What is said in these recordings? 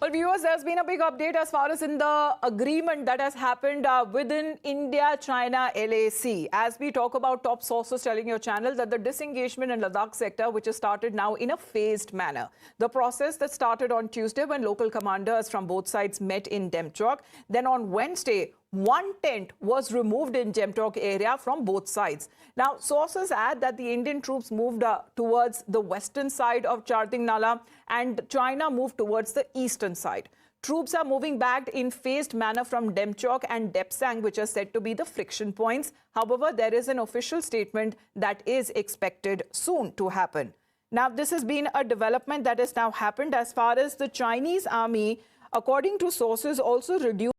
Well, viewers, there's been a big update as far as in the agreement that has happened within India-China LAC. As we talk about top sources telling your channel that the disengagement in Ladakh sector, which has started now in a phased manner. The process that started on Tuesday when local commanders from both sides met in Demchok. Then on Wednesday, one tent was removed in Demchok area from both sides. Now, sources add that the Indian troops moved towards the western side of Charding Nala and China moved towards the eastern side. Troops are moving back in phased manner from Demchok and Depsang, which are said to be the friction points. However, there is an official statement that is expected soon to happen. Now, this has been a development that has now happened as far as the Chinese army, according to sources, also reducing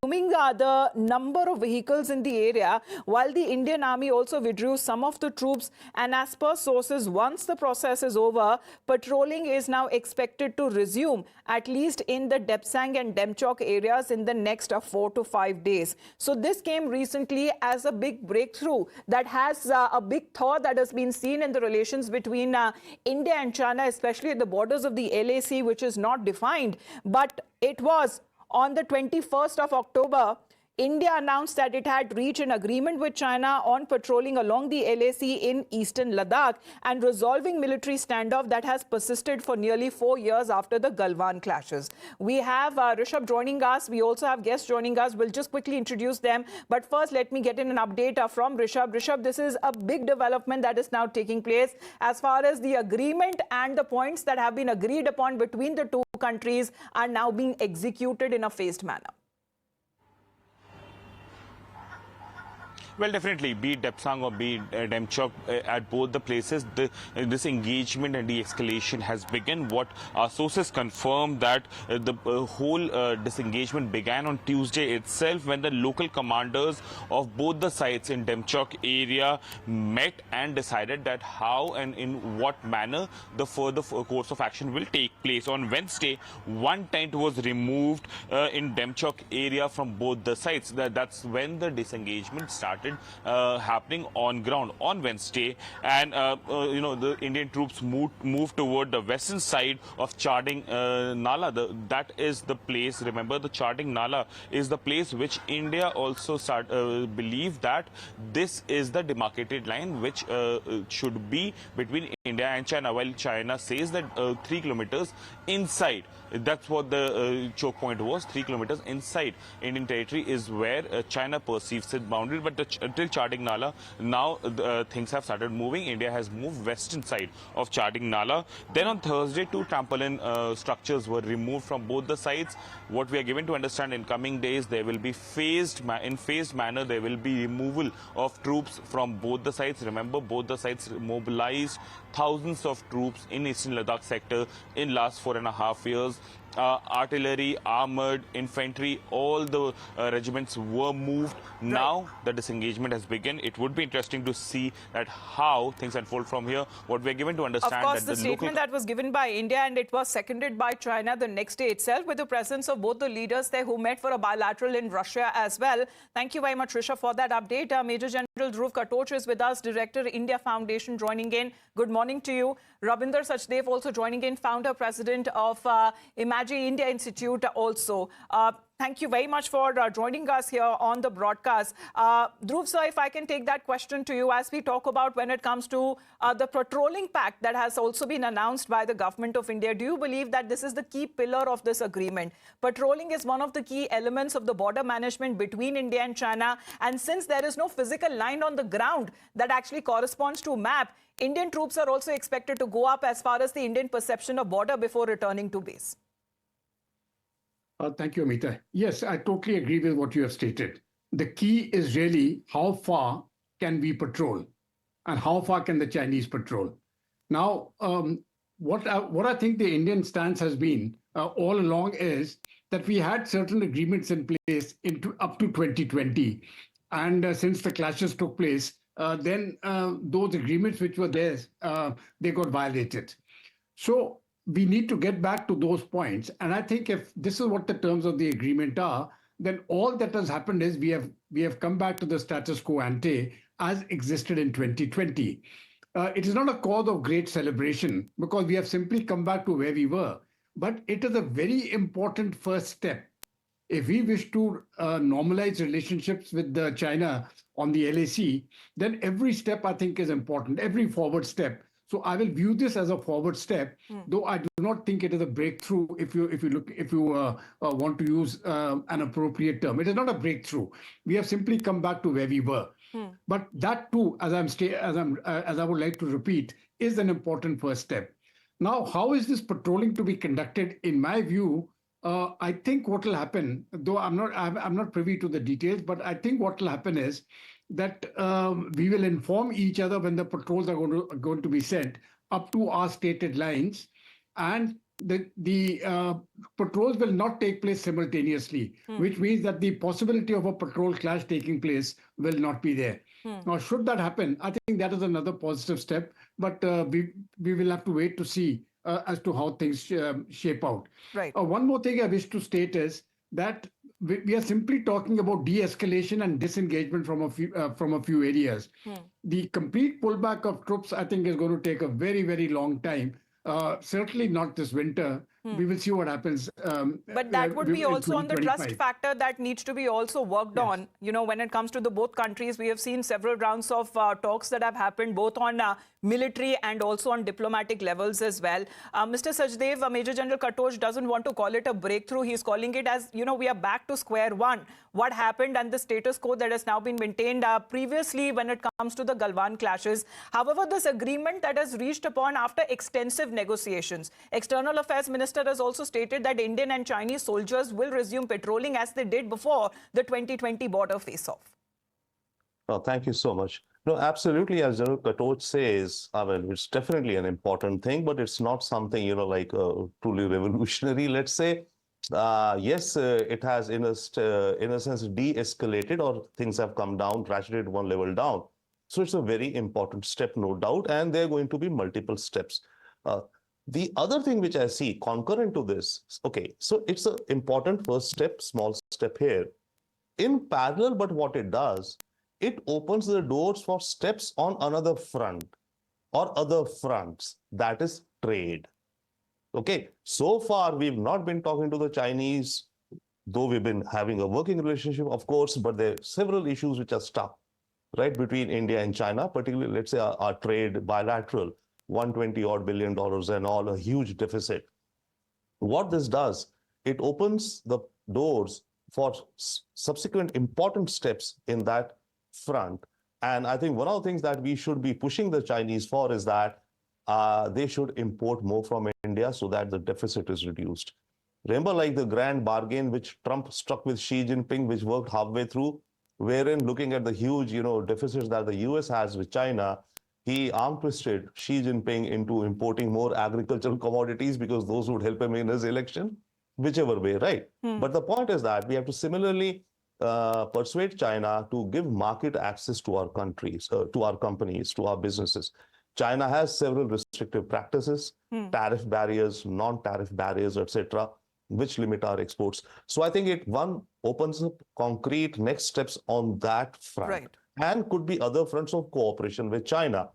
the number of vehicles in the area, while the Indian army also withdrew some of the troops. And as per sources, once the process is over, patrolling is now expected to resume, at least in the Depsang and Demchok areas in the next 4 to 5 days. So this came recently as a big breakthrough that has a big thaw that has been seen in the relations between India and China, especially at the borders of the LAC, which is not defined. But it was on the 21st of October, India announced that it had reached an agreement with China on patrolling along the LAC in eastern Ladakh and resolving military standoff that has persisted for nearly 4 years after the Galwan clashes. We have Rishabh joining us. We also have guests joining us. We'll just quickly introduce them. But first, let me get in an update from Rishabh. Rishabh, this is a big development that is now taking place as far as the agreement and the points that have been agreed upon between the two countries are now being executed in a phased manner. Well, definitely, be it Depsang or be it Demchok, at both the places, this engagement and de-escalation has begun. What our sources confirm that the whole disengagement began on Tuesday itself when the local commanders of both the sides in Demchok area met and decided that how and in what manner the further course of action will take place. On Wednesday, one tent was removed in Demchok area from both the sides. That's when the disengagement started happening on ground on Wednesday, and the Indian troops moved toward the western side of Charding Nala. That is the place. Remember, the Charding Nala is the place which India also believed that this is the demarcated line which should be between India and China, while China says that 3 kilometers inside. That's what the choke point was. 3 kilometers inside Indian territory is where China perceives its boundary. But until Charding Nala, now things have started moving. India has moved western side of Charding Nala. Then on Thursday, 2 trampoline structures were removed from both the sides. What we are given to understand, in coming days, there will be phased manner, there will be removal of troops from both the sides. Remember, both the sides mobilized thousands of troops in eastern Ladakh sector in last 4.5 years. Artillery, armored, infantry, all the regiments were moved. Right. Now the disengagement has begun. It would be interesting to see that how things unfold from here. What we are given to understand, of course, the statement that was given by India and it was seconded by China the next day itself, with the presence of both the leaders there who met for a bilateral in Russia as well. Thank you very much, Rishabh, for that update. Major General Dhruv Katoch is with us, Director, India Foundation, joining in. Good morning to you. Rabinder Sachdev also joining in, founder, president of Imagine India Institute also. Thank you very much for joining us here on the broadcast. Dhruv, sir, if I can take that question to you as we talk about when it comes to the patrolling pact that has also been announced by the government of India. Do you believe that this is the key pillar of this agreement? Patrolling is one of the key elements of the border management between India and China. And since there is no physical line on the ground that actually corresponds to a map, Indian troops are also expected to go up as far as the Indian perception of border before returning to base. Thank you, Amita. Yes, I totally agree with what you have stated. The key is really how far can we patrol and how far can the Chinese patrol. Now, what I think the Indian stance has been all along is that we had certain agreements in place up to 2020. And since the clashes took place, then those agreements which were there, they got violated. So we need to get back to those points. And I think if this is what the terms of the agreement are, then all that has happened is we have come back to the status quo ante as existed in 2020. It is not a cause of great celebration because we have simply come back to where we were. but it is a very important first step. If we wish to normalize relationships with China on the LAC, then every step I think is important, every forward step. So I will view this as a forward step, though I do not think it is a breakthrough. If you want to use an appropriate term, it is not a breakthrough. We have simply come back to where we were. But that too, as I would like to repeat, is an important first step. Now, how is this patrolling to be conducted? In my view, I think what will happen, though I'm not privy to the details, but I think what will happen is that we will inform each other when the patrols are going to be sent up to our stated lines, and the patrols will not take place simultaneously, which means that the possibility of a patrol clash taking place will not be there. Now, should that happen, I think that is another positive step, but we will have to wait to see as to how things shape out. Right. One more thing I wish to state is that we are simply talking about de-escalation and disengagement from a few areas. The complete pullback of troops, I think, is going to take a very, very long time. Certainly not this winter. We will see what happens. But that would be also on the trust factor that needs to be also worked on. You know, when it comes to the both countries, we have seen several rounds of talks that have happened both on military and also on diplomatic levels as well. Mr. Sachdev, Major General Katoch doesn't want to call it a breakthrough. He's calling it as, you know, we are back to square one. What happened and the status quo that has now been maintained previously when it comes to the Galwan clashes. However, this agreement that has reached upon after extensive negotiations. External Affairs Minister has also stated that Indian and Chinese soldiers will resume patrolling as they did before the 2020 border face-off. Oh, thank you so much. No, absolutely, as General Katoch says, I mean, it's definitely an important thing, but it's not something, you know, like truly revolutionary, let's say. Yes, it has, in a sense, de-escalated, or things have come down, ratcheted one level down. So it's a very important step, no doubt, and there are going to be multiple steps. The other thing which I see concurrent to this, okay, so it's an important first step, small step here. In parallel, but what it does, it opens the doors for steps on another front or other fronts, that is trade. Okay, so far we've not been talking to the Chinese, though we've been having a working relationship, of course, but there are several issues which are stuck, right, between India and China, particularly, let's say, our trade bilateral, $120 billion and all, a huge deficit. What this does, it opens the doors for subsequent important steps in that front. And I think one of the things that we should be pushing the Chinese for is that they should import more from India so that the deficit is reduced. Remember, like the grand bargain which Trump struck with Xi Jinping, which worked halfway through, wherein looking at the huge, you know, deficits that the US has with China, he arm twisted Xi Jinping into importing more agricultural commodities because those would help him in his election, whichever way, right? But the point is that we have to similarly persuade China to give market access to our countries, to our companies, to our businesses. China has several restrictive practices, tariff barriers, non-tariff barriers, etc., which limit our exports. So I think it, one, opens up concrete next steps on that front. Right. And could be other fronts of cooperation with China.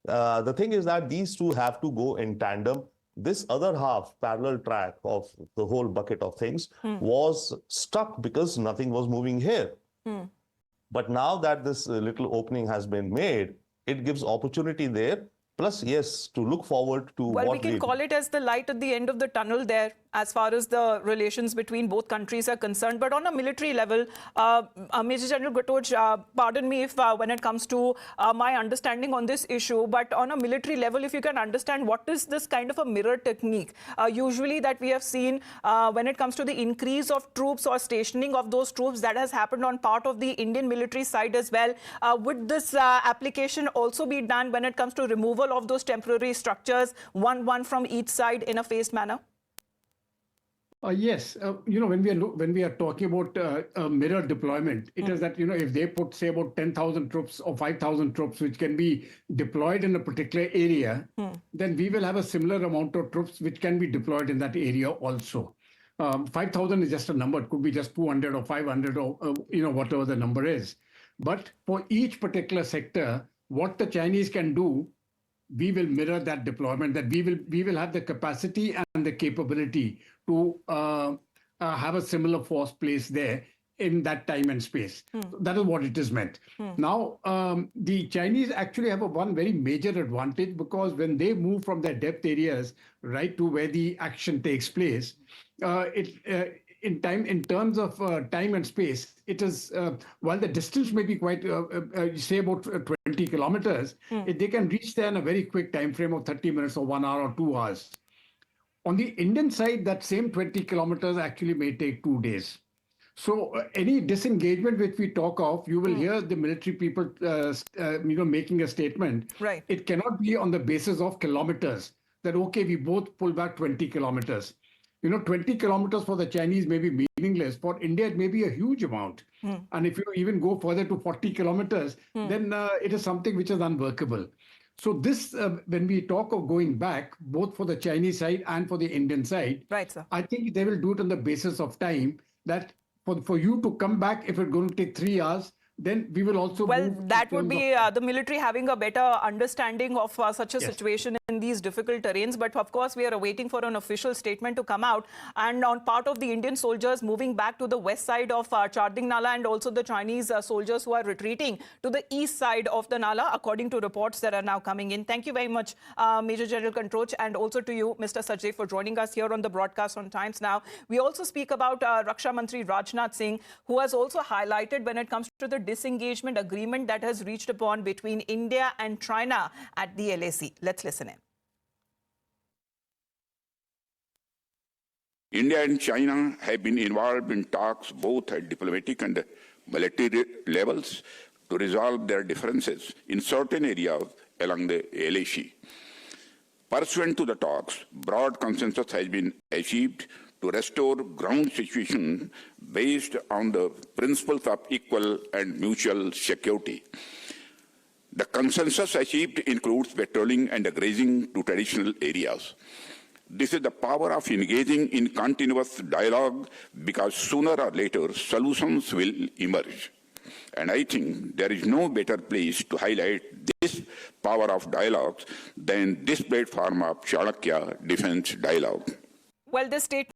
The thing is that these two have to go in tandem. This other half, parallel track of the whole bucket of things, was stuck because nothing was moving here. But now that this little opening has been made, it gives opportunity there. Plus, yes, to look forward to well, what we can call it as the light at the end of the tunnel there, as far as the relations between both countries are concerned. But on a military level, Major General Katoch, pardon me if when it comes to my understanding on this issue, but on a military level, if you can understand what is this kind of a mirror technique, usually that we have seen when it comes to the increase of troops or stationing of those troops that has happened on part of the Indian military side as well. Would this application also be done when it comes to removal of those temporary structures, one from each side in a phased manner? Yes, you know, when we are talking about a mirror deployment, it is that, you know, if they put, say, about 10,000 troops or 5,000 troops, which can be deployed in a particular area, then we will have a similar amount of troops which can be deployed in that area also. 5,000 is just a number. It could be just 200 or 500 or, you know, whatever the number is. But for each particular sector, what the Chinese can do, we will mirror that deployment, that we will have the capacity and the capability to have a similar force placed there in that time and space. That is what it is meant. Now, the Chinese actually have one very major advantage, because when they move from their depth areas right to where the action takes place, in terms of time and space, it is, while the distance may be quite, say about 20 kilometers, they can reach there in a very quick time frame of 30 minutes or 1 hour or 2 hours. On the Indian side, that same 20 kilometers actually may take 2 days. So any disengagement which we talk of, you will hear the military people, making a statement. Right. It cannot be on the basis of kilometers. That okay, we both pull back 20 kilometers. 20 kilometers for the Chinese may be meaningless. For India, it may be a huge amount. And if you even go further to 40 kilometers, then it is something which is unworkable. So this, when we talk of going back, both for the Chinese side and for the Indian side, Right, sir. I think they will do it on the basis of time, that for you to come back, if it's going to take 3 hours, then we will also move that would be the military having a better understanding of such a situation in these difficult terrains. But of course, we are awaiting for an official statement to come out. And on part of the Indian soldiers moving back to the west side of Charding Nala, and also the Chinese soldiers who are retreating to the east side of the Nala, according to reports that are now coming in. Thank you very much, Major General Kantroch, and also to you, Mr. Sajay, for joining us here on the broadcast on Times Now. We also speak about Raksha Mantri Rajnath Singh, who has also highlighted when it comes to the disengagement agreement that has reached upon between India and China at the LAC. Let's listen in. India and China have been involved in talks both at diplomatic and military levels to resolve their differences in certain areas along the LAC. Pursuant to the talks, broad consensus has been achieved to restore ground situation based on the principles of equal and mutual security. The consensus achieved includes patrolling and grazing to traditional areas. This is the power of engaging in continuous dialogue, because sooner or later solutions will emerge. And I think there is no better place to highlight this power of dialogue than this platform of Chanakya Defense Dialogue. Well, this statement